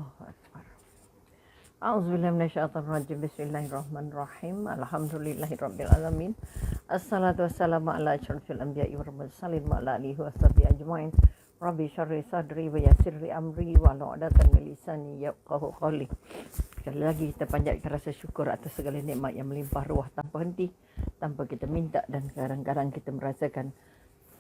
Allahu Akbar. A'udzubillahi minasyaitonirrajim. Bismillahirrahmanirrahim. Alhamdulillahirabbil alamin. Assalatu wassalamu ala asyrofil anbiya'i wal mursalin wa ala alihi washabihi ajmain. Rabbi syarri sadri wa yassirli amri wa hlul 'uqdatam min lisani yafqahu qawli. Sekali lagi kita panjatkan rasa syukur atas segala nikmat yang melimpah ruah tanpa henti, tanpa kita minta, dan kadang-kadang kita merasakan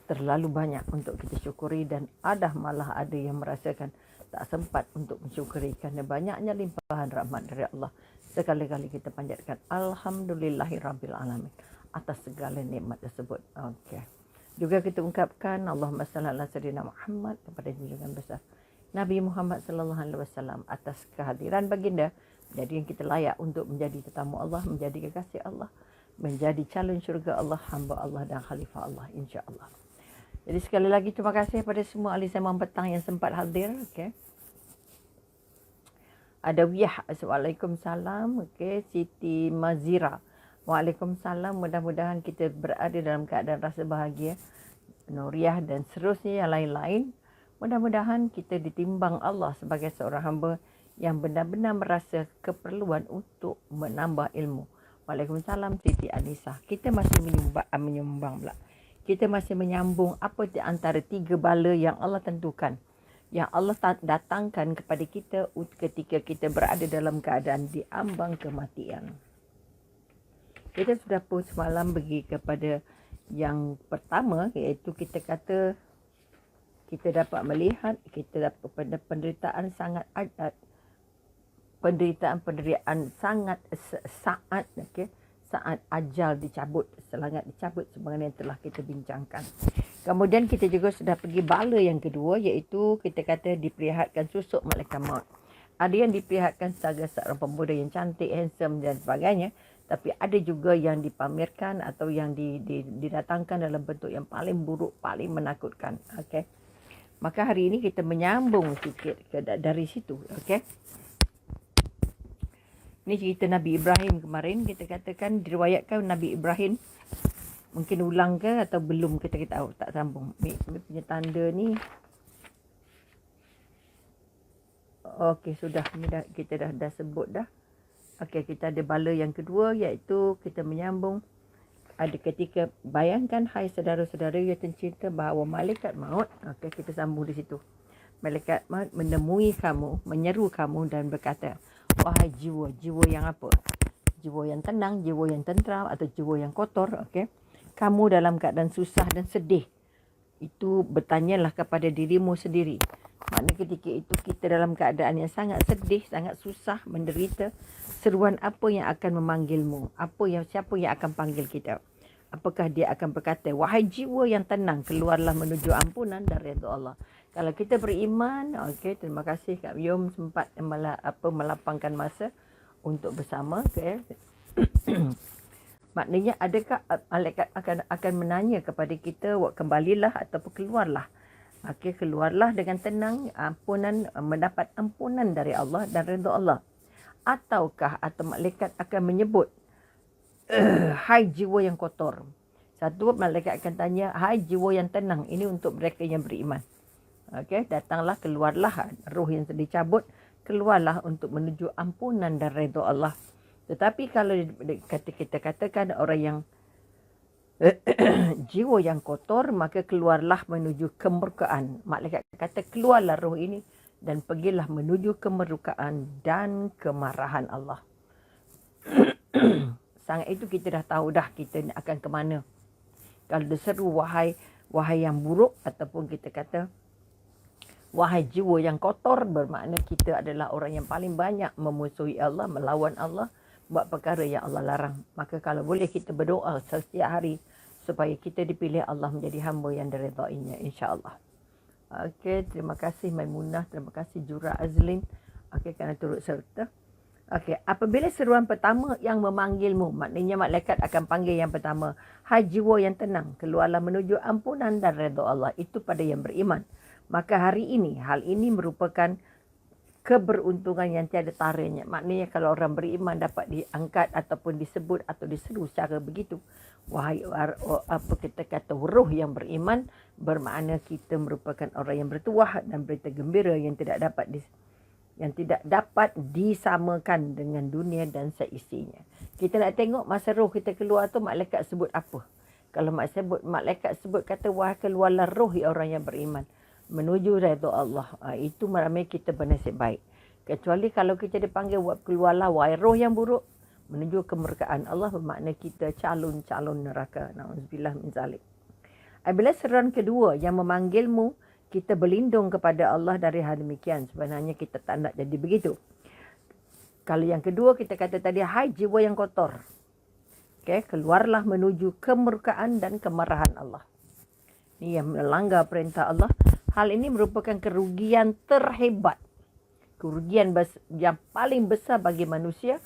terlalu banyak untuk kita syukuri, dan malah ada yang merasakan tak sempat untuk mensyukuri kerana banyaknya limpahan rahmat dari Allah. Sekali-kali kita panjatkan alhamdulillahirabbil alamin atas segala nikmat tersebut. Okey. Juga kita ungkapkan Allahumma salli ala sayyidina Muhammad, kepada junjungan besar Nabi Muhammad sallallahu alaihi wasallam, atas kehadiran baginda jadi yang kita layak untuk menjadi tetamu Allah, menjadi kekasih Allah, menjadi calon syurga Allah, hamba Allah dan khalifah Allah, insya-Allah. Jadi sekali lagi terima kasih kepada semua ahli sembang petang yang sempat hadir. Okey. Ada Wiyah, Waalaikumsalam. Okey, Siti Mazira. Waalaikumsalam. Mudah-mudahan kita berada dalam keadaan rasa bahagia. Nuriah dan seterusnya yang lain-lain. Mudah-mudahan kita ditimbang Allah sebagai seorang hamba yang benar-benar merasa keperluan untuk menambah ilmu. Waalaikumsalam Siti Anissa. Kita masih menyumbang pula. Kita masih menyambung apa di antara 3 bala yang Allah tentukan, yang Allah datangkan kepada kita ketika kita berada dalam keadaan diambang kematian. Kita sudah pun semalam pergi kepada yang pertama, iaitu kita kata kita dapat melihat kita dapat penderitaan sangat saat okey, saat ajal dicabut, selangat dicabut, sebagaimana yang telah kita bincangkan. Kemudian kita juga sudah pergi bala yang kedua, iaitu kita kata diperlihatkan susuk malaikat maut. Ada yang diperlihatkan sebagai seorang pemuda yang cantik, handsome dan sebagainya, tapi ada juga yang dipamerkan atau yang didatangkan dalam bentuk yang paling buruk, paling menakutkan. Okey. Maka hari ini kita menyambung sikit dari situ. Okey. Ini cerita Nabi Ibrahim kemarin. Kita katakan diriwayatkan Nabi Ibrahim. Mungkin ulang ke atau belum, kita tahu. Tak sambung. Ni punya tanda ni. Okey, sudah. Kita dah sebut dah. Okey, kita ada bala yang kedua, iaitu kita menyambung. Ada ketika, bayangkan hai saudara-saudara yang tercinta bahawa malaikat maut. Okey, kita sambung di situ. Malaikat maut menemui kamu, menyeru kamu dan berkata, wahai jiwa, jiwa yang apa? Jiwa yang tenang, jiwa yang tentram atau jiwa yang kotor. Okey. Kamu dalam keadaan susah dan sedih. Itu bertanyalah kepada dirimu sendiri. Maknanya ketika itu kita dalam keadaan yang sangat sedih, sangat susah, menderita. Seruan apa yang akan memanggilmu? Siapa yang akan panggil kita? Apakah dia akan berkata, wahai jiwa yang tenang, keluarlah menuju ampunan dan redha Allah. Kalau kita beriman, okey, terima kasih Kak Yom sempat melapangkan masa untuk bersama. Okay. Maknanya adakah malaikat akan menanya kepada kita, kembalilah ataupun keluarlah. Okey, keluarlah dengan tenang, mendapat ampunan dari Allah dan redha Allah. Atau malaikat akan menyebut, hai jiwa yang kotor. Satu malaikat akan tanya, hai jiwa yang tenang. Ini untuk mereka yang beriman. Okey, datanglah, keluarlah roh yang dicabut, keluarlah untuk menuju ampunan dan redha Allah. Tetapi kalau kita katakan orang yang jiwa yang kotor, maka keluarlah menuju kemurkaan. Malaikat kata keluarlah roh ini dan pergilah menuju kemurkaan dan kemarahan Allah. Sangat itu kita dah tahu dah kita akan ke mana. Kalau diseru wahai yang buruk, ataupun kita kata wahai jiwa yang kotor, bermakna kita adalah orang yang paling banyak memusuhi Allah, melawan Allah, buat perkara yang Allah larang. Maka kalau boleh kita berdoa setiap hari supaya kita dipilih Allah menjadi hamba yang diredainya, insya-Allah. Okey, terima kasih Maimunah, terima kasih Jura Azlin. Okey, kerana turut serta. Okey, apabila seruan pertama yang memanggilmu, maknanya malaikat akan panggil yang pertama, hai jiwa yang tenang, keluarlah menuju ampunan dan redha Allah. Itu pada yang beriman. Maka hal ini merupakan keberuntungan yang tiada taranya. Maknanya kalau orang beriman dapat diangkat ataupun disebut atau diseru secara begitu, wahai apa kita kata roh yang beriman, bermakna kita merupakan orang yang bertuah dan berita gembira yang tidak dapat yang tidak dapat disamakan dengan dunia dan seisinya. Kita nak tengok masa roh kita keluar tu malaikat sebut apa. Kalau malaikat sebut kata wah keluarlah roh orang yang beriman menuju redha Allah. Itu ramai kita bernasib baik. Kecuali kalau kita dipanggil buat keluarlah wahai roh yang buruk menuju kemurkaan Allah, bermakna kita calon-calon neraka. Nauzubillah min zalik. Apabila seruan kedua yang memanggilmu, kita berlindung kepada Allah dari hal demikian. Sebenarnya kita tak nak jadi begitu. Kalau yang kedua kita kata tadi, hai jiwa yang kotor. Keluarlah menuju kemurkaan dan kemarahan Allah. Ini yang melanggar perintah Allah. Hal ini merupakan kerugian terhebat. Kerugian yang paling besar bagi manusia,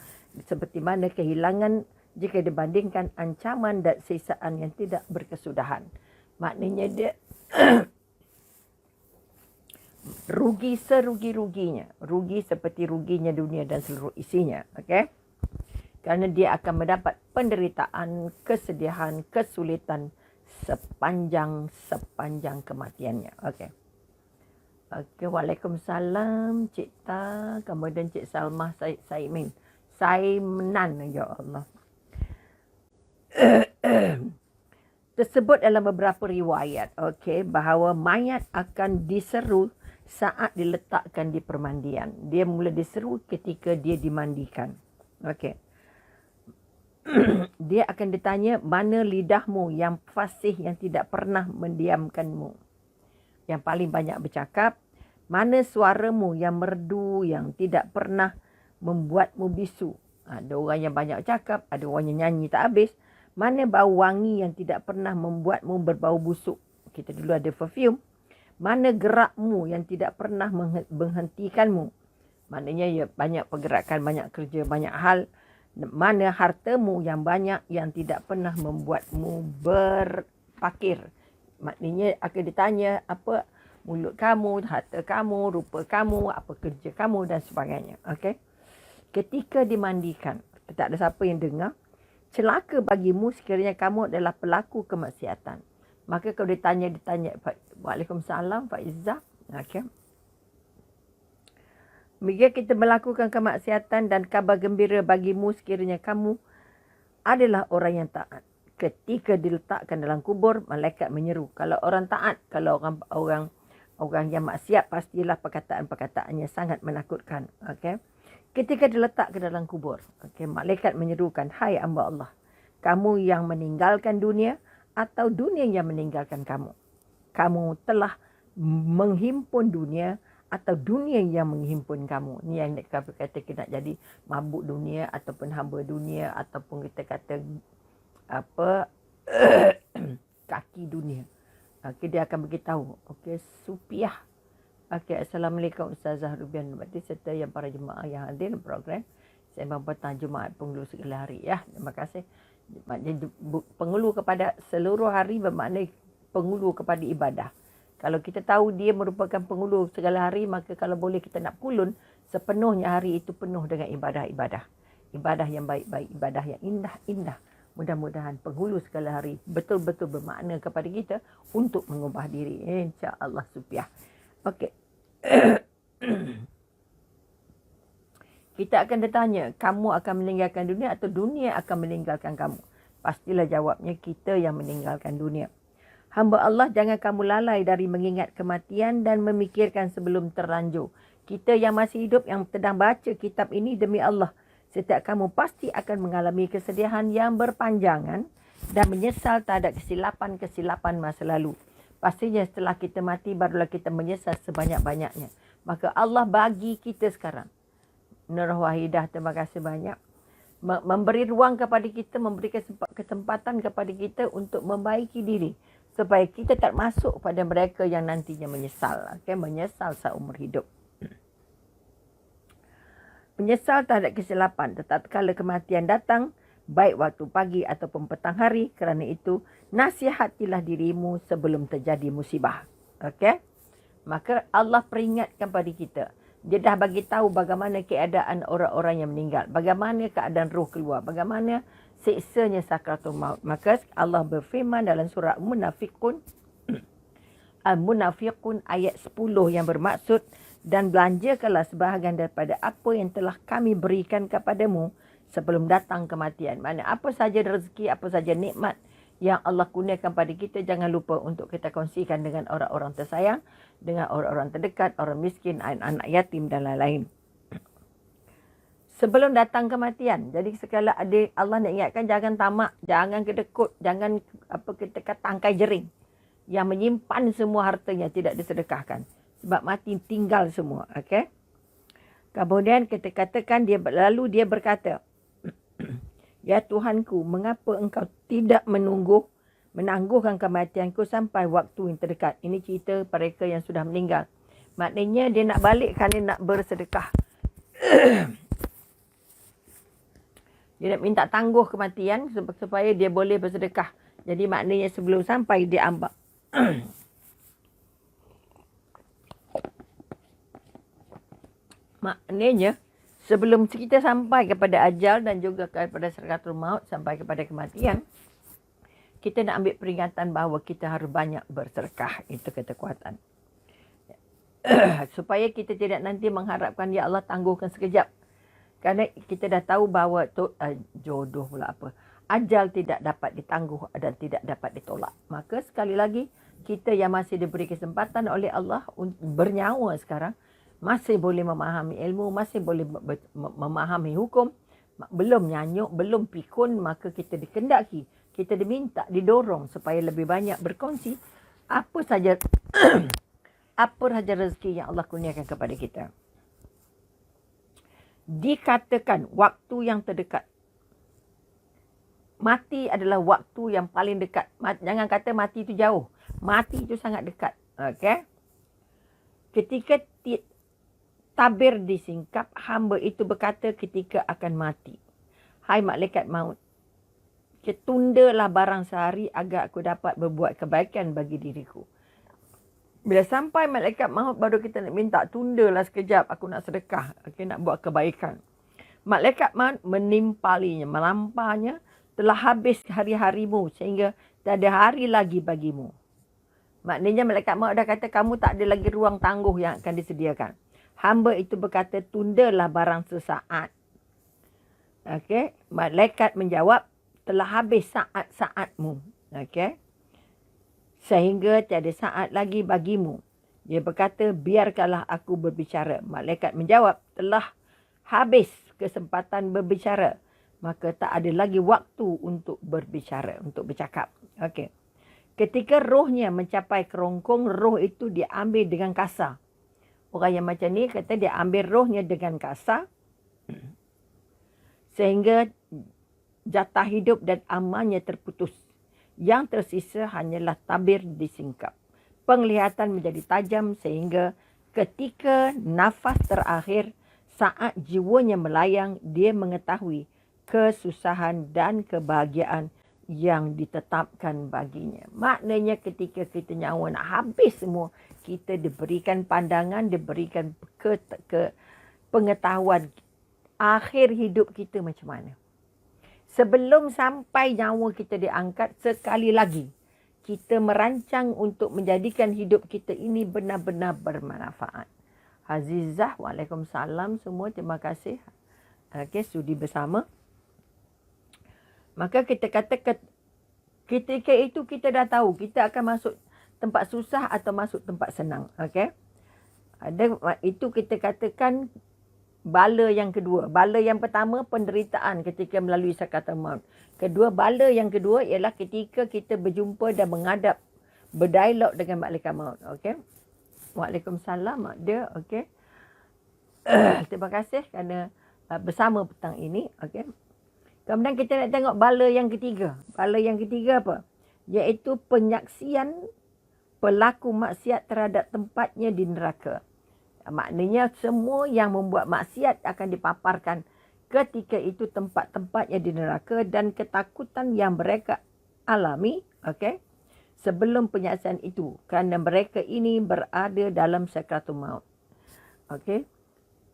seperti mana kehilangan jika dibandingkan ancaman dan sisaan yang tidak berkesudahan. Maknanya dia rugi serugi-ruginya. Rugi seperti ruginya dunia dan seluruh isinya. Kerana dia akan mendapat penderitaan, kesedihan, kesulitan sepanjang kematiannya. Waalaikumsalam Cik Ta. Kemudian Cik Salmah Saimenan. Ya Allah. Tersebut dalam beberapa riwayat, bahawa mayat akan diseru saat diletakkan di permandian. Dia mula diseru ketika dia dimandikan. Dia akan ditanya, mana lidahmu yang fasih yang tidak pernah mendiamkanmu, yang paling banyak bercakap. Mana suaramu yang merdu yang tidak pernah membuatmu bisu. Ada orang yang banyak cakap, ada orang yang nyanyi tak habis. Mana bau wangi yang tidak pernah membuatmu berbau busuk. Kita dulu ada perfume. Mana gerakmu yang tidak pernah menghentikanmu. Maknanya ya banyak pergerakan, banyak kerja, banyak hal. Mana hartamu yang banyak yang tidak pernah membuatmu berpakir. Maknanya akan ditanya apa mulut kamu, harta kamu, rupa kamu, apa kerja kamu dan sebagainya. Ketika dimandikan, tak ada siapa yang dengar. Celaka bagimu sekiranya kamu adalah pelaku kemaksiatan. Maka kalau ditanya, Waalaikumsalam Pak Izzah. Jika kita melakukan kemaksiatan dan kabar gembira bagimu sekiranya kamu adalah orang yang taat. Ketika diletakkan dalam kubur, malaikat menyeru. Kalau orang taat, kalau orang yang maksiat, pastilah perkataan-perkataannya sangat menakutkan. Ketika diletakkan dalam kubur, malaikat menyerukan, hai hamba Allah, kamu yang meninggalkan dunia atau dunia yang meninggalkan kamu. Kamu telah menghimpun dunia atau dunia yang menghimpun kamu. Ni yang kata kita nak jadi mabuk dunia ataupun hamba dunia ataupun kita kata apa kaki dunia. Dia akan beritahu. Supiah. Assalamualaikum Ustazah Rubian Nubati serta yang para jemaah yang hadir program. Saya mempertang Jumaat Penghulu segala hari. Terima kasih. Penghulu kepada seluruh hari bermakna penghulu kepada ibadah. Kalau kita tahu dia merupakan penghulu segala hari, maka kalau boleh kita nak kulun sepenuhnya hari itu penuh dengan ibadah-ibadah. Ibadah yang baik-baik, ibadah yang indah-indah. Mudah-mudahan penghulu segala hari betul-betul bermakna kepada kita untuk mengubah diri. InsyaAllah Supiah. Kita akan ditanya, kamu akan meninggalkan dunia atau dunia akan meninggalkan kamu? Pastilah jawabnya kita yang meninggalkan dunia. Hamba Allah, jangan kamu lalai dari mengingat kematian dan memikirkan sebelum terlanjur. Kita yang masih hidup, yang sedang baca kitab ini demi Allah, setiap kamu pasti akan mengalami kesedihan yang berpanjangan dan menyesal terhadap kesilapan-kesilapan masa lalu. Pastinya setelah kita mati, barulah kita menyesal sebanyak-banyaknya. Maka Allah bagi kita sekarang. Nur Wahidah, terima kasih banyak. Memberi ruang kepada kita, memberi kesempatan kepada kita untuk membaiki diri. Supaya kita tak masuk pada mereka yang nantinya menyesal. Menyesal seumur hidup. Menyesal terhadap kesilapan. Tetapi kalau kematian datang, baik waktu pagi ataupun petang hari, kerana itu nasihatilah dirimu sebelum terjadi musibah. Maka Allah peringatkan pada kita. Dia dah bagi tahu bagaimana keadaan orang-orang yang meninggal. Bagaimana keadaan roh keluar. Bagaimana siksanya sakratul maut. Maka Allah berfirman dalam surah Al-Munafiqun. Al-Munafiqun ayat 10 yang bermaksud dan belanjakanlah sebahagian daripada apa yang telah kami berikan kepadamu sebelum datang kematian. Maksudnya apa saja rezeki, apa saja nikmat yang Allah kurniakan pada kita, jangan lupa untuk kita kongsikan dengan orang-orang tersayang, dengan orang-orang terdekat, orang miskin, anak-anak yatim dan lain-lain. Sebelum datang kematian. Jadi sekali ada Allah nak ingatkan, jangan tamak, jangan kedekut, jangan kita kata tangkai jering yang menyimpan semua hartanya tidak disedekahkan. Sebab mati tinggal semua. Okay? Kemudian kita katakan lalu dia berkata, ya Tuhanku, mengapa engkau tidak menangguhkan kematianku sampai waktu yang terdekat. Ini cerita mereka yang sudah meninggal. Maknanya dia nak balik kerana nak bersedekah. Dia nak minta tangguh kematian supaya dia boleh bersedekah. Jadi maknanya sebelum sampai dia ambak. Maknanya sebelum kita sampai kepada ajal dan juga kepada sakaratul maut, sampai kepada kematian, kita nak ambil peringatan bahawa kita harus banyak bersedekah. Itu kekuatan. Supaya kita tidak nanti mengharapkan ya Allah tangguhkan sekejap. Kerana kita dah tahu bahawa jodoh pula apa. Ajal tidak dapat ditangguh dan tidak dapat ditolak. Maka sekali lagi, kita yang masih diberi kesempatan oleh Allah bernyawa sekarang, masih boleh memahami ilmu, masih boleh memahami hukum, belum nyanyuk, belum pikun, maka kita dikendaki, kita diminta, didorong supaya lebih banyak berkongsi apa saja apa saja rezeki yang Allah kurniakan kepada kita. Dikatakan waktu yang terdekat. Mati adalah waktu yang paling dekat. Jangan kata mati itu jauh. Mati itu sangat dekat. Okay? Ketika tabir disingkap, hamba itu berkata ketika akan mati. Hai malaikat maut, tundalah barang sehari agar aku dapat berbuat kebaikan bagi diriku. Bila sampai malaikat maut, baru kita nak minta, tundalah sekejap, aku nak sedekah, aku nak buat kebaikan. Malaikat maut menimpalinya, melampanya, telah habis hari-harimu sehingga tak ada hari lagi bagimu. Maknanya malaikat maut dah kata, kamu tak ada lagi ruang tangguh yang akan disediakan. Hamba itu berkata, tundalah barang sesaat. Okey, malaikat menjawab, telah habis saat-saatmu. Okey. Sehingga tiada saat lagi bagimu. Dia berkata, biarkanlah aku berbicara. Malaikat menjawab, telah habis kesempatan berbicara. Maka tak ada lagi waktu untuk berbicara, untuk bercakap. Okey. Ketika rohnya mencapai kerongkong, roh itu diambil dengan kasar. Orang yang macam ni kata dia ambil rohnya dengan kasar. Sehingga jatah hidup dan amalnya terputus. Yang tersisa hanyalah tabir disingkap. Penglihatan menjadi tajam sehingga ketika nafas terakhir, saat jiwanya melayang, dia mengetahui kesusahan dan kebahagiaan yang ditetapkan baginya. Maknanya ketika kita nyawa nak habis semua, kita diberikan pandangan, diberikan pengetahuan akhir hidup kita macam mana. Sebelum sampai nyawa kita diangkat, sekali lagi kita merancang untuk menjadikan hidup kita ini benar-benar bermanfaat. Azizah, waalaikumsalam semua, terima kasih. Okay, sudi bersama. Maka kita kata ketika itu kita dah tahu kita akan masuk tempat susah atau masuk tempat senang. Okay? Itu kita katakan bala yang kedua. Bala yang pertama penderitaan ketika melalui sakaratul maut. Kedua, bala yang kedua ialah ketika kita berjumpa dan menghadap, berdialog dengan malaikat maut. Okay? Waalaikumsalam mak dia. Okay? Terima kasih kerana bersama petang ini. Okay? Kemudian kita nak tengok bala yang ketiga. Bala yang ketiga apa? Iaitu penyaksian pelaku maksiat terhadap tempatnya di neraka. Maknanya semua yang membuat maksiat akan dipaparkan ketika itu tempat-tempatnya di neraka dan ketakutan yang mereka alami, okay, sebelum penyaksian itu. Kerana mereka ini berada dalam sakaratul maut. Okay.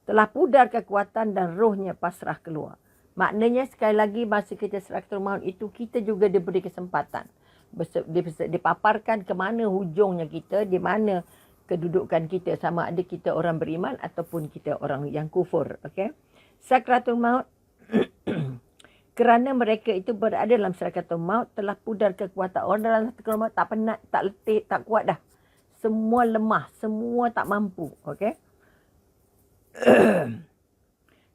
Telah pudar kekuatan dan rohnya pasrah keluar. Maknanya sekali lagi masa kita sakaratul maut itu, kita juga diberi kesempatan. Dipaparkan ke mana hujungnya kita, di mana kedudukan kita, sama ada kita orang beriman ataupun kita orang yang kufur. Okay? Sakratul maut, kerana mereka itu berada dalam sakratul maut, telah pudar kekuatan. Orang dalam sakratul maut tak penat, tak letih, tak kuat dah. Semua lemah, semua tak mampu. Okay?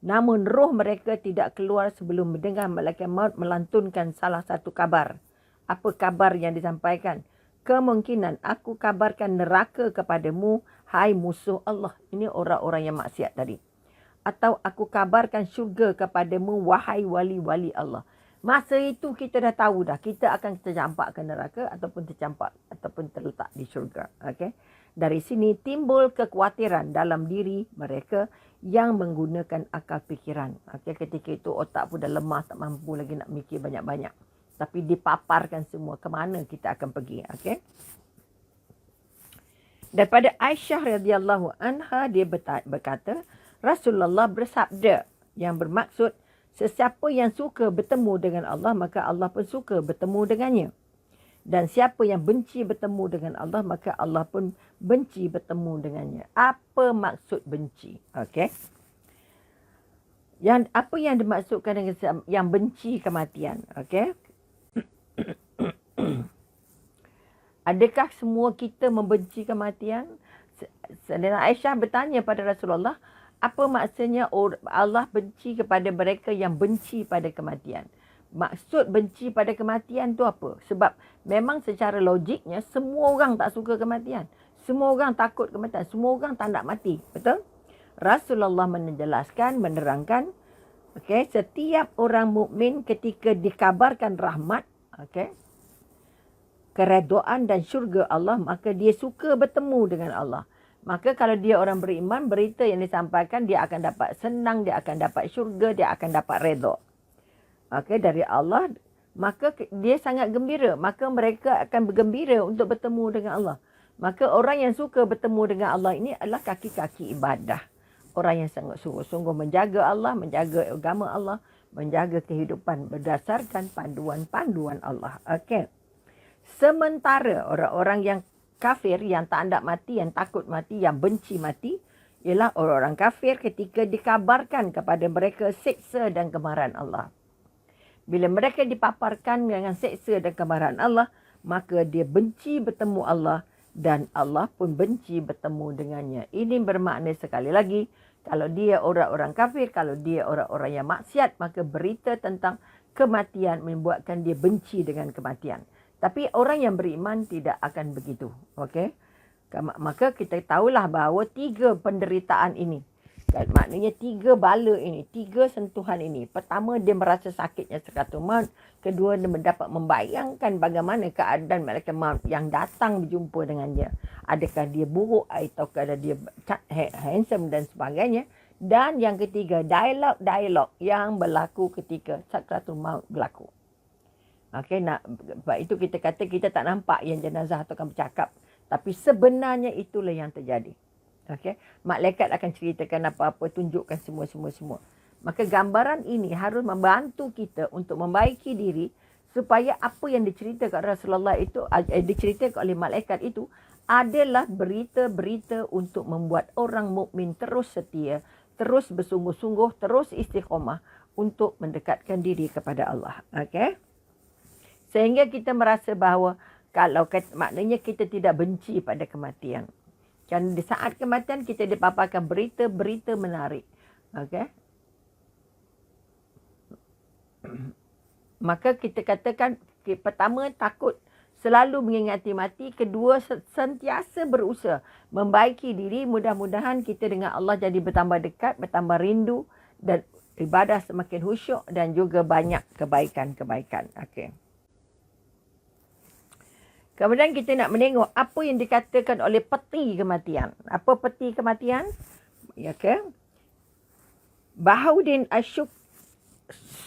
Namun roh mereka tidak keluar sebelum mendengar malaikat maut melantunkan salah satu kabar. Apa kabar yang disampaikan? Kemungkinan aku kabarkan neraka kepadamu, hai musuh Allah. Ini orang-orang yang maksiat tadi. Atau aku kabarkan syurga kepadamu, wahai wali-wali Allah. Masa itu kita dah tahu dah, kita akan tercampak ke neraka ataupun tercampak ataupun terletak di syurga. Okay? Dari sini timbul kekhawatiran dalam diri mereka yang menggunakan akal fikiran. Okay? Ketika itu otak pun dah lemah, tak mampu lagi nak mikir banyak-banyak. Tapi dipaparkan semua ke mana kita akan pergi. Okay? Daripada Aisyah radhiyallahu anha, dia berkata, Rasulullah bersabda yang bermaksud, sesiapa yang suka bertemu dengan Allah, maka Allah pun suka bertemu dengannya. Dan siapa yang benci bertemu dengan Allah, maka Allah pun benci bertemu dengannya. Apa maksud benci? Okey. Apa yang dimaksudkan dengan yang benci kematian? Okey. Adakah semua kita membenci kematian? Saudara Aisyah bertanya pada Rasulullah, apa maksudnya Allah benci kepada mereka yang benci pada kematian? Maksud benci pada kematian tu apa? Sebab memang secara logiknya semua orang tak suka kematian. Semua orang takut kematian. Semua orang tak nak mati. Betul? Rasulullah menjelaskan, menerangkan, okay, setiap orang mukmin ketika dikabarkan rahmat, okay, keredaan dan syurga Allah, maka dia suka bertemu dengan Allah. Maka kalau dia orang beriman, berita yang disampaikan, dia akan dapat senang, dia akan dapat syurga, dia akan dapat redha. Okay, dari Allah, maka dia sangat gembira. Maka mereka akan bergembira untuk bertemu dengan Allah. Maka orang yang suka bertemu dengan Allah ini adalah kaki-kaki ibadah. Orang yang sangat sungguh-sungguh menjaga Allah, menjaga agama Allah, menjaga kehidupan berdasarkan panduan-panduan Allah. Okay. Sementara orang-orang yang kafir, yang tak hendak mati, yang takut mati, yang benci mati, ialah orang-orang kafir ketika dikabarkan kepada mereka seksa dan kemarahan Allah. Bila mereka dipaparkan dengan seksa dan kemarahan Allah, maka dia benci bertemu Allah dan Allah pun benci bertemu dengannya. Ini bermakna sekali lagi, kalau dia orang-orang kafir, kalau dia orang-orang yang maksiat, maka berita tentang kematian membuatkan dia benci dengan kematian. Tapi orang yang beriman tidak akan begitu. Okey? Maka kita tahulah bahawa 3 penderitaan ini, maknanya 3 bala ini, 3 sentuhan ini. Pertama, dia merasa sakitnya sakratul maut. Kedua, dia mendapat membayangkan bagaimana keadaan malaikat maut yang datang berjumpa dengan dia. Adakah dia buruk ataukah dia handsome dan sebagainya. Dan yang ketiga, dialog-dialog yang berlaku ketika sakratul maut berlaku. Okey, sebab itu kita kata kita tak nampak yang jenazah tu akan bercakap. Tapi sebenarnya itulah yang terjadi. Okey, malaikat akan ceritakan apa-apa, tunjukkan semua. Maka gambaran ini harus membantu kita untuk membaiki diri supaya apa yang diceritakan Rasulullah itu, diceritakan oleh malaikat itu adalah berita-berita untuk membuat orang mukmin terus setia, terus bersungguh-sungguh, terus istiqamah untuk mendekatkan diri kepada Allah. Okey? Sehingga kita merasa bahawa kalau maknanya kita tidak benci pada kematian. Kerana di saat kematian kita dipaparkan berita-berita menarik. Okey. Maka kita katakan, pertama, takut selalu mengingati mati. Kedua, sentiasa berusaha membaiki diri. Mudah-mudahan kita dengan Allah jadi bertambah dekat, bertambah rindu dan ibadah semakin khusyuk dan juga banyak kebaikan-kebaikan. Okey. Kemudian kita nak menengok apa yang dikatakan oleh peti kematian. Apa peti kematian? Ya ke? Bahauddin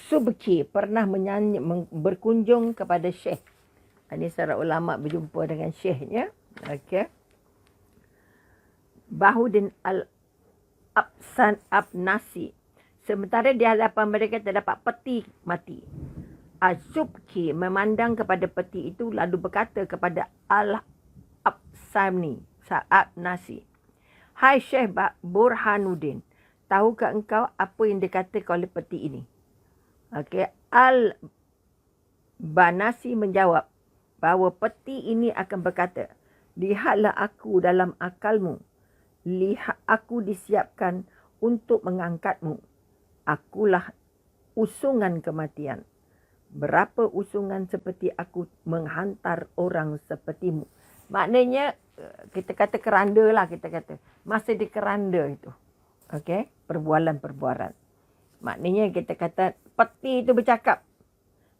Subki pernah berkunjung kepada Syekh. Ini seorang ulama berjumpa dengan Syekhnya. Okey. Bahauddin Al-Absan Abnasi. Sementara di hadapan mereka terdapat peti mati. Al-Subki memandang kepada peti itu lalu berkata kepada Al-Absani, Sa'ab Nasi. Hai Syekh Burhanuddin, tahukah engkau apa yang dikatakan oleh peti ini? Okey, Al-Banasi menjawab bahawa peti ini akan berkata, lihatlah aku dalam akalmu, lihat aku disiapkan untuk mengangkatmu. Akulah usungan kematian. Berapa usungan seperti aku menghantar orang sepertimu. Maknanya kita kata keranda lah, kita kata. Masa di keranda itu. Okey, perbualan-perbualan. Maknanya kita kata peti itu bercakap.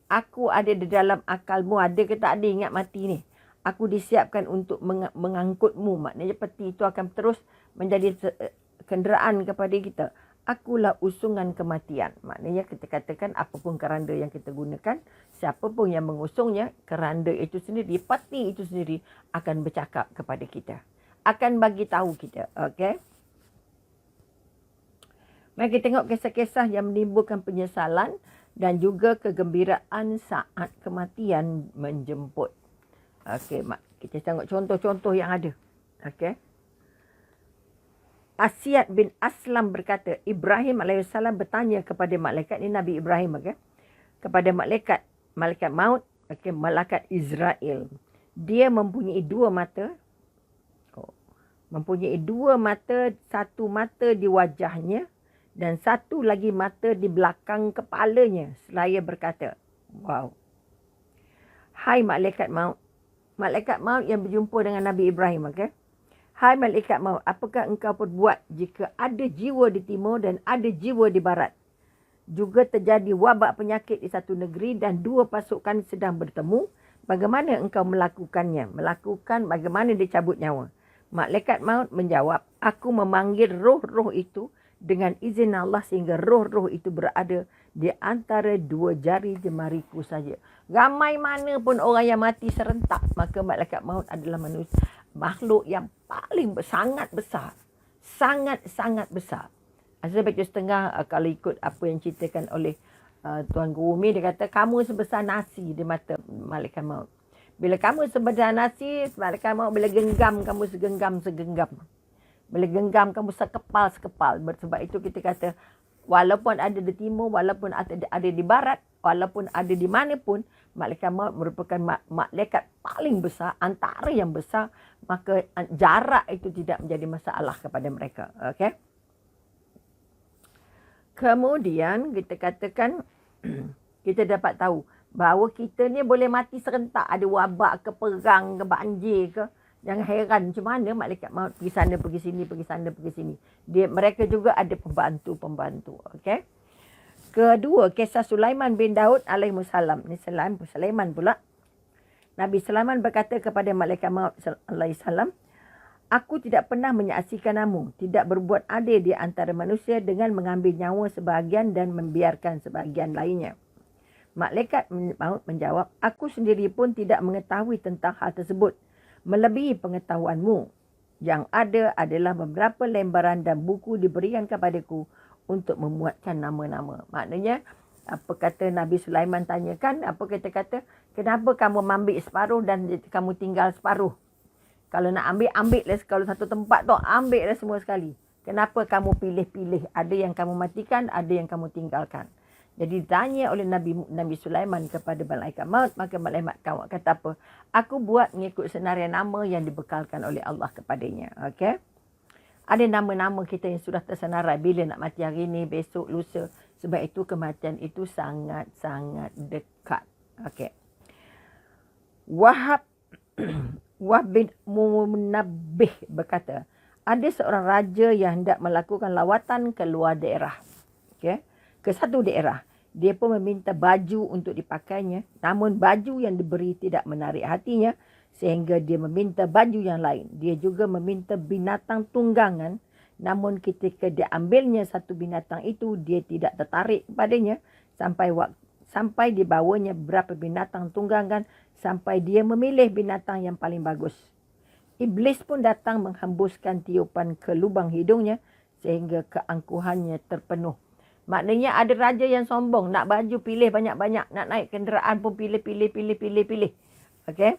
Aku ada di dalam akalmu, ada ke tak ada ingat mati ni. Aku disiapkan untuk mengangkutmu. Maknanya peti itu akan terus menjadi kenderaan kepada kita. Akulah usungan kematian. Maknanya kita katakan apapun keranda yang kita gunakan, siapapun yang mengusungnya, keranda itu sendiri, peti itu sendiri akan bercakap kepada kita. Akan bagi tahu kita. Okey. Mari kita tengok kisah-kisah yang menimbulkan penyesalan dan juga kegembiraan saat kematian menjemput. Okey, kita tengok contoh-contoh yang ada. Okey. Asyad bin Aslam berkata, Ibrahim AS bertanya kepada malaikat, ini Nabi Ibrahim, okay? Kepada malaikat maut, okay, malaikat Israel. Dia mempunyai dua mata. Mempunyai dua mata, satu mata di wajahnya dan satu lagi mata di belakang kepalanya. Seraya berkata, wow. Hai malaikat maut. Malaikat maut yang berjumpa dengan Nabi Ibrahim, okay? Hai malaikat maut, apakah engkau perbuat jika ada jiwa di timur dan ada jiwa di barat? Juga terjadi wabak penyakit di satu negeri dan dua pasukan sedang bertemu. Bagaimana engkau melakukannya? Melakukan bagaimana dia cabut nyawa? Malaikat maut menjawab, aku memanggil roh-roh itu dengan izin Allah sehingga roh-roh itu berada di antara dua jari jemariku saja. Ramai mana pun orang yang mati serentak, maka malaikat maut adalah manusia, makhluk yang paling sangat besar. Sangat-sangat besar. Asal baca setengah kalau ikut apa yang ceritakan oleh Tuan Guru Umi, dia kata kamu sebesar nasi di mata malaikat maut. Bila kamu sebesar nasi, malaikat maut bila genggam kamu segenggam. Bila genggam kamu sekepal. Sebab itu kita kata walaupun ada di timur, walaupun ada di barat, walaupun ada di mana pun, malaikat maut merupakan malaikat paling besar, antara yang besar, maka jarak itu tidak menjadi masalah kepada mereka. Okey. Kemudian kita katakan kita dapat tahu bahawa kita ni boleh mati serentak, ada wabak ke, perang ke, banjir ke. Jangan heran macam mana malaikat maut pergi sana, pergi sini, pergi sana, pergi sini. Mereka juga ada pembantu. Okey. Kedua, kisah Sulaiman bin Daud alaihissalam. Ini Sulaiman pula. Nabi Sulaiman berkata kepada malaikat maut alaihissalam, aku tidak pernah menyaksikan kamu tidak berbuat adil di antara manusia dengan mengambil nyawa sebahagian dan membiarkan sebahagian lainnya. Malaikat maut menjawab, aku sendiri pun tidak mengetahui tentang hal tersebut melebihi pengetahuanmu. Yang ada adalah beberapa lembaran dan buku diberikan kepadaku untuk memuatkan nama-nama. Maknanya, apa kata Nabi Sulaiman tanyakan, apa kita kata, kenapa kamu ambil separuh dan kamu tinggal separuh? Kalau nak ambil lah. Kalau satu tempat tu, ambil lah semua sekali. Kenapa kamu pilih-pilih? Ada yang kamu matikan, ada yang kamu tinggalkan. Jadi ditanya oleh Nabi Sulaiman kepada malaikat maut, maka malaikat maut kata apa? Aku buat mengikut senarai nama yang dibekalkan oleh Allah kepadanya. Okey? Ada nama-nama kita yang sudah tersenarai bila nak mati hari ini, besok, lusa. Sebab itu kematian itu sangat-sangat dekat. Okey. Wahab bin Munabbih berkata, ada seorang raja yang hendak melakukan lawatan ke luar daerah. Okey? Ke satu daerah. Dia pun meminta baju untuk dipakainya. Namun baju yang diberi tidak menarik hatinya sehingga dia meminta baju yang lain. Dia juga meminta binatang tunggangan. Namun ketika dia ambilnya satu binatang itu, dia tidak tertarik padanya sampai dibawanya beberapa binatang tunggangan sampai dia memilih binatang yang paling bagus. Iblis pun datang menghembuskan tiupan ke lubang hidungnya sehingga keangkuhannya terpenuh. Maknanya ada raja yang sombong. Nak baju pilih banyak-banyak. Nak naik kenderaan pun pilih. Okey.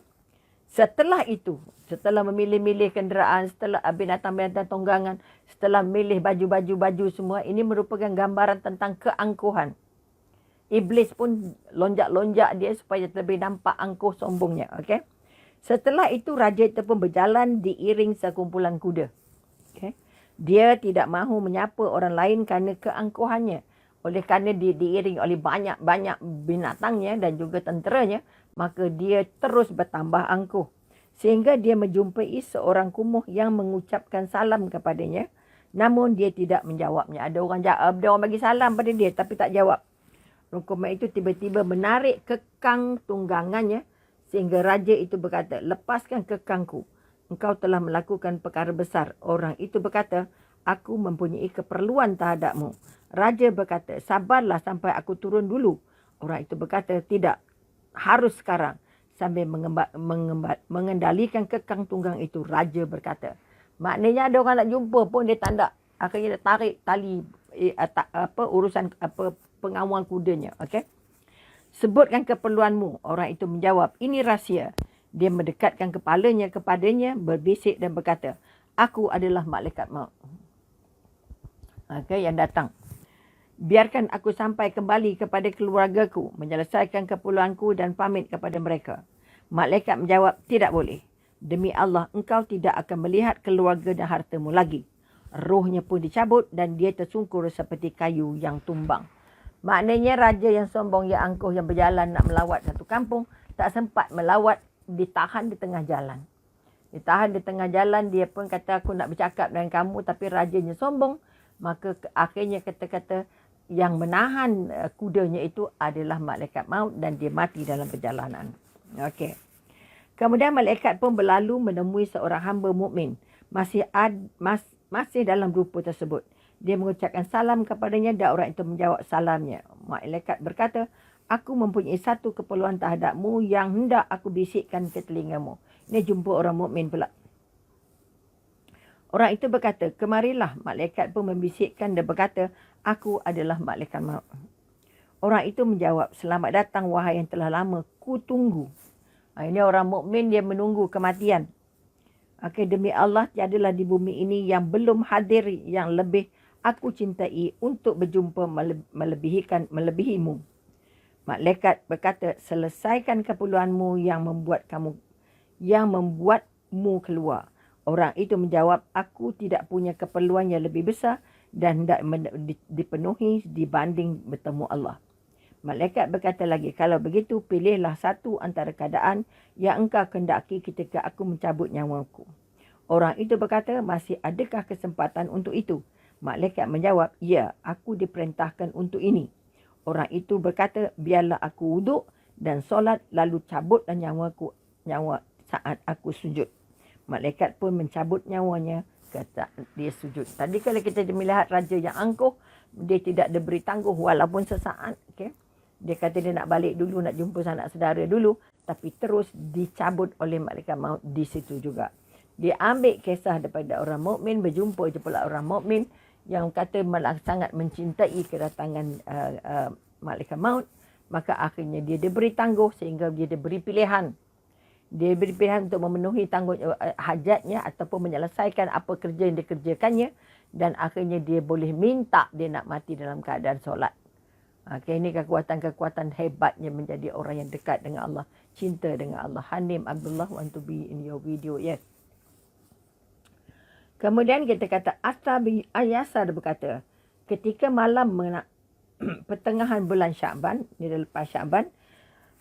Setelah itu, setelah memilih-milih kenderaan, setelah binatang-binatang tunggangan, setelah memilih baju-baju semua, ini merupakan gambaran tentang keangkuhan. Iblis pun lonjak-lonjak dia supaya lebih nampak angkuh sombongnya. Okay? Setelah itu, raja itu pun berjalan diiring sekumpulan kuda. Okay? Dia tidak mahu menyapa orang lain kerana keangkuhannya. Oleh kerana dia diiring oleh banyak-banyak binatangnya dan juga tenteranya, maka dia terus bertambah angkuh. Sehingga dia menjumpai seorang kumuh yang mengucapkan salam kepadanya, namun dia tidak menjawabnya. Ada orang bagi salam pada dia tapi tak jawab. Kumuh itu tiba-tiba menarik kekang tunggangannya sehingga raja itu berkata, lepaskan kekangku. Engkau telah melakukan perkara besar. Orang itu berkata, aku mempunyai keperluan terhadapmu. Raja berkata, sabarlah sampai aku turun dulu. Orang itu berkata, tidak, harus sekarang. Sambil mengendalikan kekang tunggang itu, raja berkata. Maknanya ada orang nak jumpa pun dia tanda. Akhirnya dia tarik tali urusan pengawal kudanya. Okay? Sebutkan keperluanmu. Orang itu menjawab, ini rahsia. Dia mendekatkan kepalanya kepadanya, berbisik dan berkata, aku adalah malaikat maut. Okay, yang datang. Biarkan aku sampai kembali kepada keluargaku, menyelesaikan keperluanku dan pamit kepada mereka. Malaikat menjawab, tidak boleh. Demi Allah, engkau tidak akan melihat keluarga dan hartamu lagi. Rohnya pun dicabut dan dia tersungkur seperti kayu yang tumbang. Maknanya raja yang sombong, yang angkuh, yang berjalan nak melawat satu kampung, tak sempat melawat, ditahan di tengah jalan. Ditahan di tengah jalan, dia pun kata, aku nak bercakap dengan kamu, tapi rajanya sombong. Maka akhirnya kata-kata yang menahan kudanya itu adalah malaikat maut dan dia mati dalam perjalanan. Okey. Kemudian malaikat pun berlalu menemui seorang hamba mukmin masih dalam rupa tersebut. Dia mengucapkan salam kepadanya dan orang itu menjawab salamnya. Malaikat berkata, aku mempunyai satu keperluan terhadapmu yang hendak aku bisikkan ke telingamu. Ini jumpa orang mukmin pula. Orang itu berkata, kemarilah. Malaikat pun membisikkan dan berkata, aku adalah malaikat maut. Orang itu menjawab, selamat datang wahai yang telah lama ku tunggu. Ini orang mukmin dia menunggu kematian. Okay, demi Allah, tiadalah di bumi ini yang belum hadir yang lebih aku cintai untuk berjumpa melebihimu. Malaikat berkata, selesaikan keperluanmu yang membuatmu keluar. Orang itu menjawab, aku tidak punya keperluan yang lebih besar dan hendak dipenuhi dibanding bertemu Allah. Malaikat berkata lagi, kalau begitu pilihlah satu antara keadaan yang engkau kendaki ketika aku mencabut nyawaku. Orang itu berkata, masih adakah kesempatan untuk itu? Malaikat menjawab, ya, aku diperintahkan untuk ini. Orang itu berkata, biarlah aku wuduk dan solat lalu cabutlah nyawa saat aku sujud. Malaikat pun mencabut nyawanya kata dia sujud. Tadi kalau kita melihat raja yang angkuh, dia tidak diberi tangguh walaupun sesaat. Okay? Dia kata dia nak balik dulu, nak jumpa sanak saudara dulu. Tapi terus dicabut oleh malaikat maut di situ juga. Dia ambil kisah daripada orang mukmin, berjumpa je pula orang mukmin yang kata sangat mencintai kedatangan malaikat maut. Maka akhirnya dia diberi tangguh sehingga dia diberi pilihan. Dia beri pilihan untuk memenuhi hajatnya ataupun menyelesaikan apa kerja yang dikerjakannya. Dan akhirnya dia boleh minta dia nak mati dalam keadaan solat. Okay, ini kekuatan-kekuatan hebatnya menjadi orang yang dekat dengan Allah. Cinta dengan Allah. Hanim Abdullah want to be in your video. Yes. Kemudian kita kata Ayasa berkata, ketika malam pertengahan bulan Sya'ban, ini lepas Sya'ban,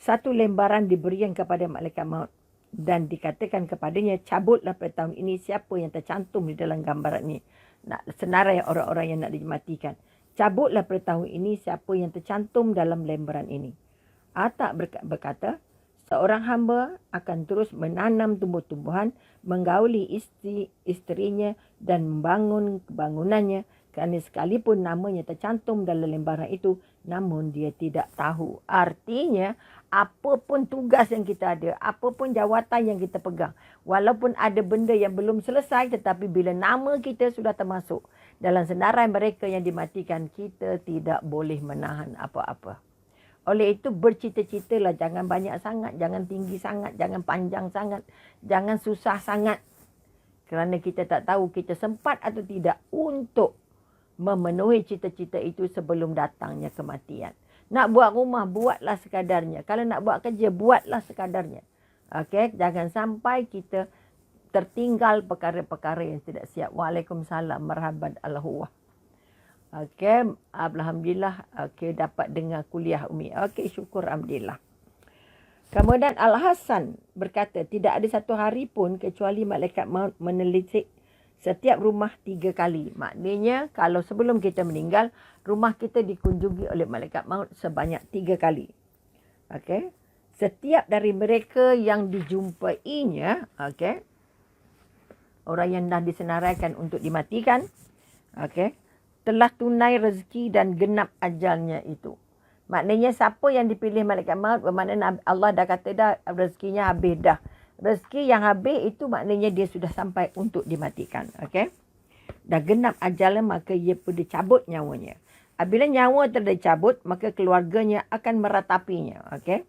satu lembaran diberikan kepada malaikat maut dan dikatakan kepadanya, cabutlah pada tahun ini siapa yang tercantum di dalam gambaran ini. Nak senarai orang-orang yang nak dimatikan. Cabutlah pada tahun ini siapa yang tercantum dalam lembaran ini. Atak berkata, seorang hamba akan terus menanam tumbuh-tumbuhan, menggauli isterinya dan membangun kebangunannya kerana sekalipun namanya tercantum dalam lembaran itu, namun dia tidak tahu. Artinya, apapun tugas yang kita ada, apapun jawatan yang kita pegang, walaupun ada benda yang belum selesai, tetapi bila nama kita sudah termasuk dalam senarai mereka yang dimatikan, kita tidak boleh menahan apa-apa. Oleh itu bercita-citalah, jangan banyak sangat, jangan tinggi sangat, jangan panjang sangat, jangan susah sangat. Kerana kita tak tahu kita sempat atau tidak untuk memenuhi cita-cita itu sebelum datangnya kematian. Nak buat rumah, buatlah sekadarnya. Kalau nak buat kerja, buatlah sekadarnya. Okey, jangan sampai kita tertinggal perkara-perkara yang tidak siap. Waalaikumsalam marhaban al-huwa. Okey, alhamdulillah dapat dengar kuliah Umi. Okey, syukur alhamdulillah. Kemudian Al-Hasan berkata, tidak ada satu hari pun kecuali malaikat maut menelisik setiap rumah 3 kali. Maknanya kalau sebelum kita meninggal, rumah kita dikunjungi oleh malaikat maut sebanyak 3 kali. Okey. Setiap dari mereka yang dijumpainya, okey, orang yang dah disenaraikan untuk dimatikan, okey, telah tunai rezeki dan genap ajalnya itu. Maknanya siapa yang dipilih malaikat maut, bermakna Allah dah kata dah rezekinya habis dah. Rezeki yang habis itu maknanya dia sudah sampai untuk dimatikan. Okey. Dah genap ajalnya, maka ia pun dicabut nyawanya. Apabila nyawa telah dicabut, maka keluarganya akan meratapinya. Okey.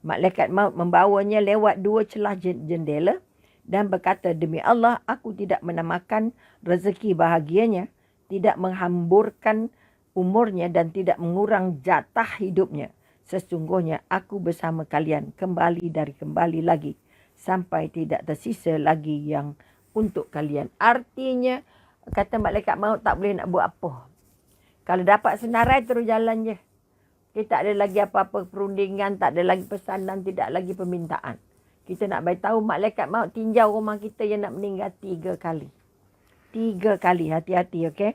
Malaikat maut membawanya lewat 2 celah jendela dan berkata, demi Allah, aku tidak menamakan rezeki bahagianya, tidak menghamburkan umurnya dan tidak mengurang jatah hidupnya. Sesungguhnya aku bersama kalian kembali lagi sampai tidak tersisa lagi yang untuk kalian. Artinya, kata malaikat maut tak boleh nak buat apa. Kalau dapat senarai terus jalan je. Kita tak ada lagi apa-apa perundingan, tak ada lagi pesanan, tidak lagi permintaan. Kita nak beritahu malaikat maut tinjau rumah kita yang nak meninggal 3 kali. 3 kali, hati-hati, okey?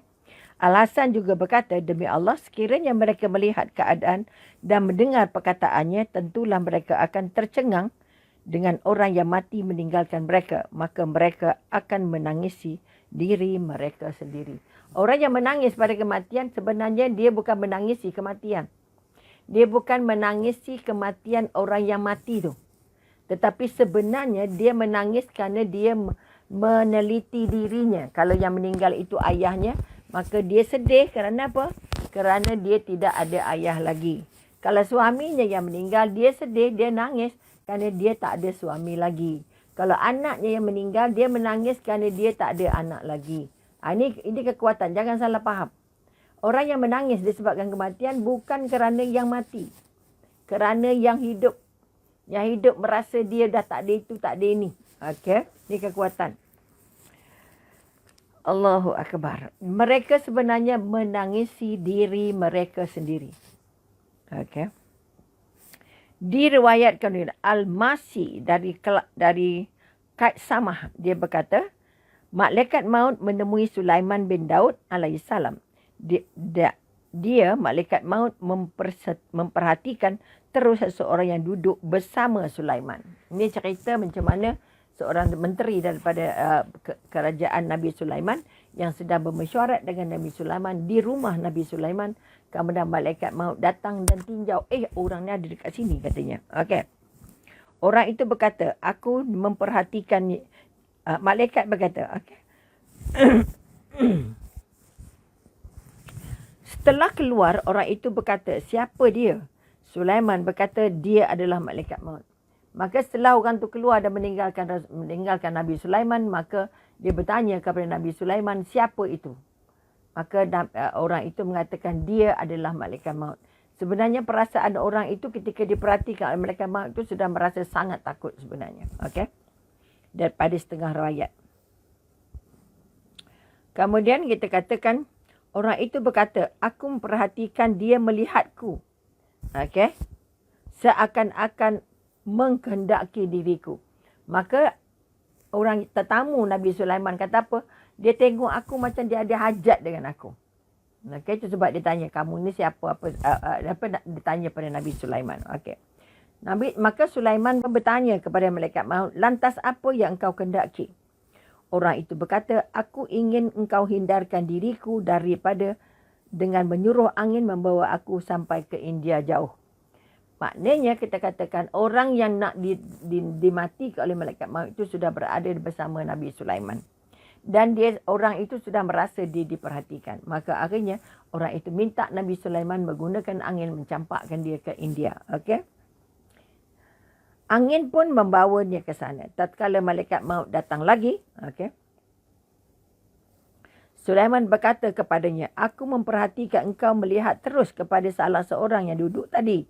Al-Hasan juga berkata, demi Allah, sekiranya mereka melihat keadaan dan mendengar perkataannya, tentulah mereka akan tercengang dengan orang yang mati meninggalkan mereka. Maka mereka akan menangisi diri mereka sendiri. Orang yang menangis pada kematian, sebenarnya dia bukan menangisi kematian. Dia bukan menangisi kematian orang yang mati tu. Tetapi sebenarnya dia menangis kerana dia meneliti dirinya. Kalau yang meninggal itu ayahnya, maka dia sedih kerana apa? Kerana dia tidak ada ayah lagi. Kalau suaminya yang meninggal, dia sedih, dia nangis kerana dia tak ada suami lagi. Kalau anaknya yang meninggal, dia menangis kerana dia tak ada anak lagi. Ini kekuatan, jangan salah faham. Orang yang menangis disebabkan kematian bukan kerana yang mati. Kerana yang hidup. Yang hidup merasa dia dah tak ada itu, tak ada ini. Okey, ini kekuatan. Allahu Akbar. Mereka sebenarnya menangisi diri mereka sendiri. Okey. Diriwayatkan oleh Al-Masi dari Samah, dia berkata, malaikat maut menemui Sulaiman bin Daud alaihissalam. Dia malaikat maut memperhatikan terus seseorang yang duduk bersama Sulaiman. Ini cerita macam mana seorang menteri daripada kerajaan Nabi Sulaiman yang sedang bermesyuarat dengan Nabi Sulaiman di rumah Nabi Sulaiman. Kemudian malaikat maut datang dan tinjau. Orang ni ada dekat sini katanya. Okey. Orang itu berkata, aku memperhatikan. Malaikat berkata, okey. Setelah keluar, orang itu berkata, siapa dia? Sulaiman berkata, dia adalah malaikat maut. Maka setelah orang tu keluar dan meninggalkan Nabi Sulaiman, maka dia bertanya kepada Nabi Sulaiman, siapa itu? Maka orang itu mengatakan dia adalah malaikat maut. Sebenarnya perasaan orang itu ketika diperhatikan oleh malaikat maut itu sudah merasa sangat takut sebenarnya. Okey? Daripada setengah rakyat. Kemudian kita katakan, orang itu berkata, aku memperhatikan dia melihatku. Okey? Seakan-akan menghendaki diriku. Maka orang tetamu Nabi Sulaiman kata apa? Dia tengok aku macam dia ada hajat dengan aku. Okey, itu sebab dia tanya, kamu ni siapa? Apa dia tanya pada Nabi Sulaiman. Okey. Maka Sulaiman bertanya kepada malaikat maut, lantas apa yang engkau kehendaki? Orang itu berkata, aku ingin engkau hindarkan diriku daripada dengan menyuruh angin membawa aku sampai ke India jauh. Maknanya kita katakan orang yang nak dimatikan oleh malaikat maut itu sudah berada bersama Nabi Sulaiman. dan orang itu sudah merasa dia diperhatikan. Maka akhirnya orang itu minta Nabi Sulaiman menggunakan angin mencampakkan dia ke India. Okey. Angin pun membawanya ke sana. Tatkala malaikat maut datang lagi, okey. Sulaiman berkata kepadanya, aku memperhatikan engkau melihat terus kepada salah seorang yang duduk tadi.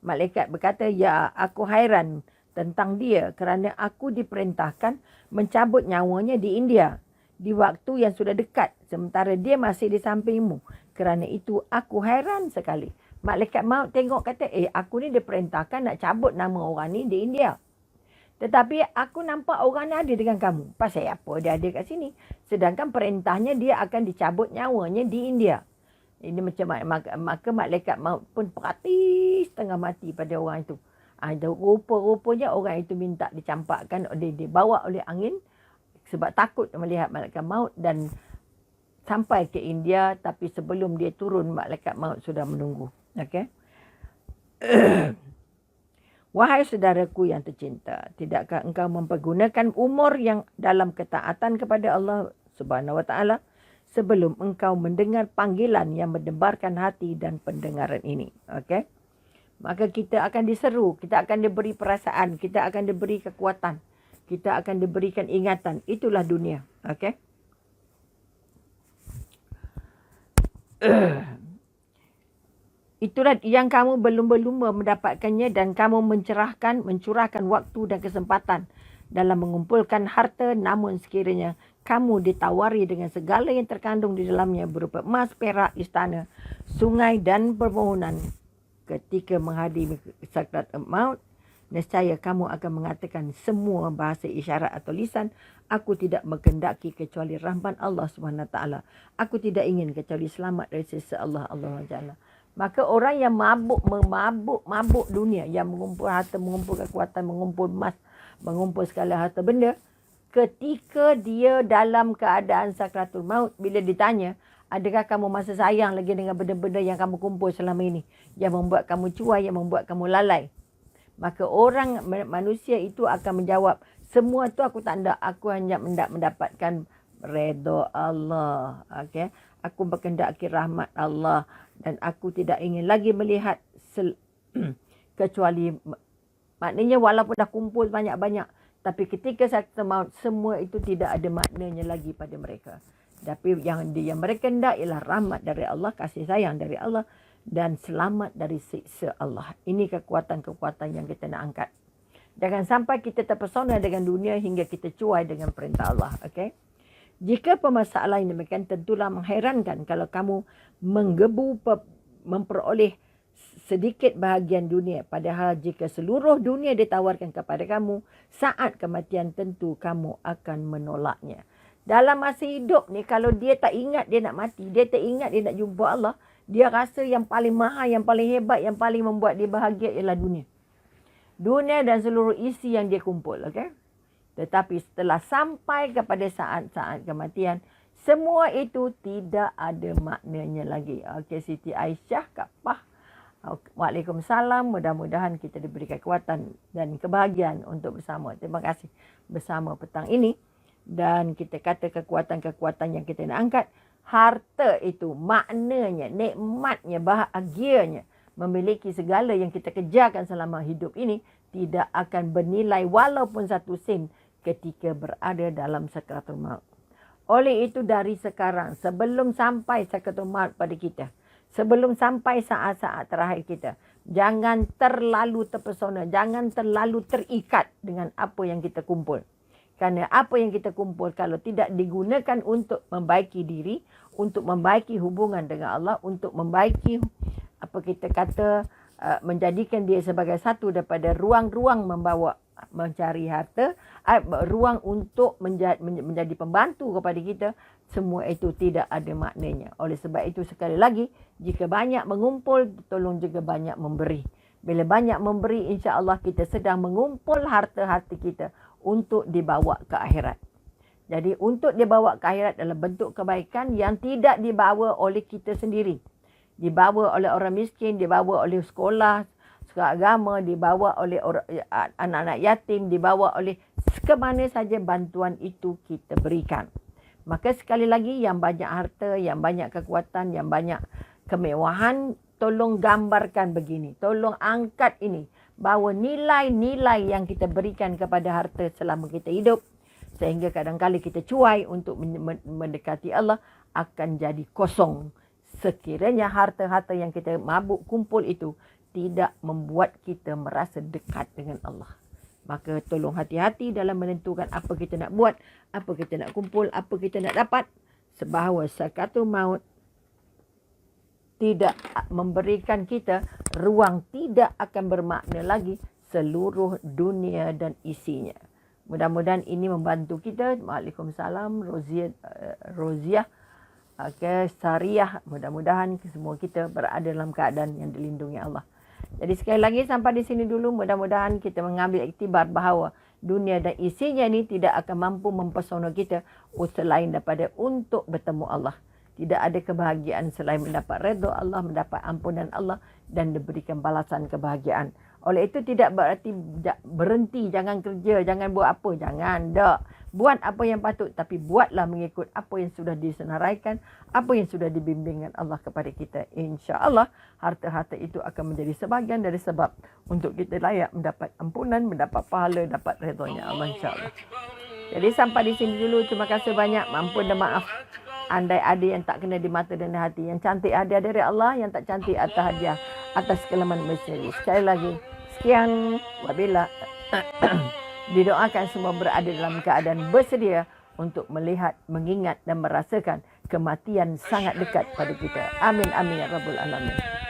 Malaikat berkata, ya, aku hairan tentang dia kerana aku diperintahkan mencabut nyawanya di India di waktu yang sudah dekat sementara dia masih di sampingmu. Kerana itu aku hairan sekali. Malaikat maut tengok kata, aku ni diperintahkan nak cabut nama orang ni di India. Tetapi aku nampak orang ni ada dengan kamu. Pasal apa dia ada kat sini? Sedangkan perintahnya dia akan dicabut nyawanya di India. Ini macam maka malaikat maut pun perhati setengah mati pada orang itu. Rupa-rupanya orang itu minta dicampakkan, dibawa oleh angin sebab takut melihat malaikat maut dan sampai ke India, tapi sebelum dia turun malaikat maut sudah menunggu. Okey. Wahai saudaraku yang tercinta, tidakkah engkau mempergunakan umur yang dalam ketaatan kepada Allah Subhanahu Wa Taala sebelum engkau mendengar panggilan yang mendebarkan hati dan pendengaran ini? Okey. Maka kita akan diseru, kita akan diberi perasaan, kita akan diberi kekuatan, kita akan diberikan ingatan. Itulah dunia. Okey. Itulah yang kamu berlumba-lumba mendapatkannya dan kamu mencurahkan waktu dan kesempatan dalam mengumpulkan harta, namun sekiranya kamu ditawari dengan segala yang terkandung di dalamnya berupa emas, perak, istana, sungai dan permohonan ketika menghadiri sakrat maut, nescaya kamu akan mengatakan semua bahasa isyarat atau lisan, aku tidak menghendaki kecuali rahmat Allah SWT. Aku tidak ingin kecuali selamat dari sisa Allah SWT. Maka orang yang mabuk dunia, yang mengumpul harta, mengumpul kekuatan, mengumpul emas, mengumpul segala harta benda, ketika dia dalam keadaan sakratul maut, bila ditanya, adakah kamu masih sayang lagi dengan benda-benda yang kamu kumpul selama ini, yang membuat kamu cuai, yang membuat kamu lalai? Maka orang manusia itu akan menjawab, semua tu aku tak nak, aku hanya mendapatkan redha Allah. Okay? Aku berkehendaki rahmat Allah dan aku tidak ingin lagi melihat kecuali, maknanya walaupun dah kumpul banyak-banyak, tapi ketika sakit maut, semua itu tidak ada maknanya lagi pada mereka. Tapi yang mereka hendak ialah rahmat dari Allah, kasih sayang dari Allah dan selamat dari siksa Allah. Ini kekuatan-kekuatan yang kita nak angkat. Jangan sampai kita terpesona dengan dunia hingga kita cuai dengan perintah Allah. Okay? Jika permasalahan demikian, tentulah menghairankan kalau kamu memperoleh sedikit bahagian dunia. Padahal jika seluruh dunia ditawarkan kepada kamu, saat kematian tentu kamu akan menolaknya. Dalam masa hidup ni, kalau dia tak ingat dia nak mati, dia tak ingat dia nak jumpa Allah, dia rasa yang paling mahal, yang paling hebat, yang paling membuat dia bahagia ialah dunia. Dunia dan seluruh isi yang dia kumpul. Okay? Tetapi setelah sampai kepada saat-saat kematian, semua itu tidak ada maknanya lagi. Okey, Siti Aisyah, Kak Pah. Waalaikumsalam. Mudah-mudahan kita diberikan kekuatan dan kebahagiaan untuk bersama. Terima kasih bersama petang ini. Dan kita kata kekuatan-kekuatan yang kita nak angkat. Harta itu maknanya, nikmatnya, bahagianya, memiliki segala yang kita kejarkan selama hidup ini tidak akan bernilai walaupun satu sen ketika berada dalam sakratul maut. Oleh itu dari sekarang, sebelum sampai sakratul maut pada kita, sebelum sampai saat-saat terakhir kita, jangan terlalu terpesona, jangan terlalu terikat dengan apa yang kita kumpul. Kerana apa yang kita kumpul kalau tidak digunakan untuk membaiki diri, untuk membaiki hubungan dengan Allah, untuk membaiki apa kita kata, menjadikan dia sebagai satu daripada ruang-ruang mencari harta, ruang untuk menjadi pembantu kepada kita, semua itu tidak ada maknanya. Oleh sebab itu sekali lagi, jika banyak mengumpul, tolong juga banyak memberi. Bila banyak memberi, insya-Allah kita sedang mengumpul harta-harta kita untuk dibawa ke akhirat. Jadi untuk dibawa ke akhirat dalam bentuk kebaikan yang tidak dibawa oleh kita sendiri. Dibawa oleh orang miskin, dibawa oleh sekolah agama, dibawa oleh anak-anak yatim, dibawa oleh ke mana saja bantuan itu kita berikan. Maka sekali lagi, yang banyak harta, yang banyak kekuatan, yang banyak kemewahan, tolong gambarkan begini. Tolong angkat ini. Bahawa nilai-nilai yang kita berikan kepada harta selama kita hidup, sehingga kadang-kadang kita cuai untuk mendekati Allah, akan jadi kosong. Sekiranya harta-harta yang kita mabuk kumpul itu tidak membuat kita merasa dekat dengan Allah. Maka tolong hati-hati dalam menentukan apa kita nak buat, apa kita nak kumpul, apa kita nak dapat. Sebahawa sakatul maut tidak memberikan kita ruang, tidak akan bermakna lagi seluruh dunia dan isinya. Mudah-mudahan ini membantu kita. Waalaikumsalam, Roziah, Sariah. Mudah-mudahan semua kita berada dalam keadaan yang dilindungi Allah. Jadi sekali lagi sampai di sini dulu. Mudah-mudahan kita mengambil iktibar bahawa dunia dan isinya ini tidak akan mampu mempesona kita selain daripada untuk bertemu Allah. Tidak ada kebahagiaan selain mendapat redha Allah, mendapat ampunan Allah dan diberikan balasan kebahagiaan. Oleh itu tidak berarti berhenti, jangan kerja, jangan buat apa, jangan. Tak. Buat apa yang patut, tapi buatlah mengikut apa yang sudah disenaraikan, apa yang sudah dibimbingkan Allah kepada kita. InsyaAllah harta-harta itu akan menjadi sebahagian dari sebab untuk kita layak mendapat ampunan, mendapat pahala, dapat redha-Nya Allah insyaAllah. Jadi sampai di sini dulu. Terima kasih banyak. Ampun dan maaf andai ada yang tak kena di mata dan di hati. Yang cantik hadiah dari Allah, yang tak cantik atas hadiah atas kelemahan manusia. Sekali lagi, sekian. Wabila. Didoakan semua berada dalam keadaan bersedia untuk melihat, mengingat dan merasakan kematian sangat dekat pada kita. Amin, amin ya Rabbul Alamin.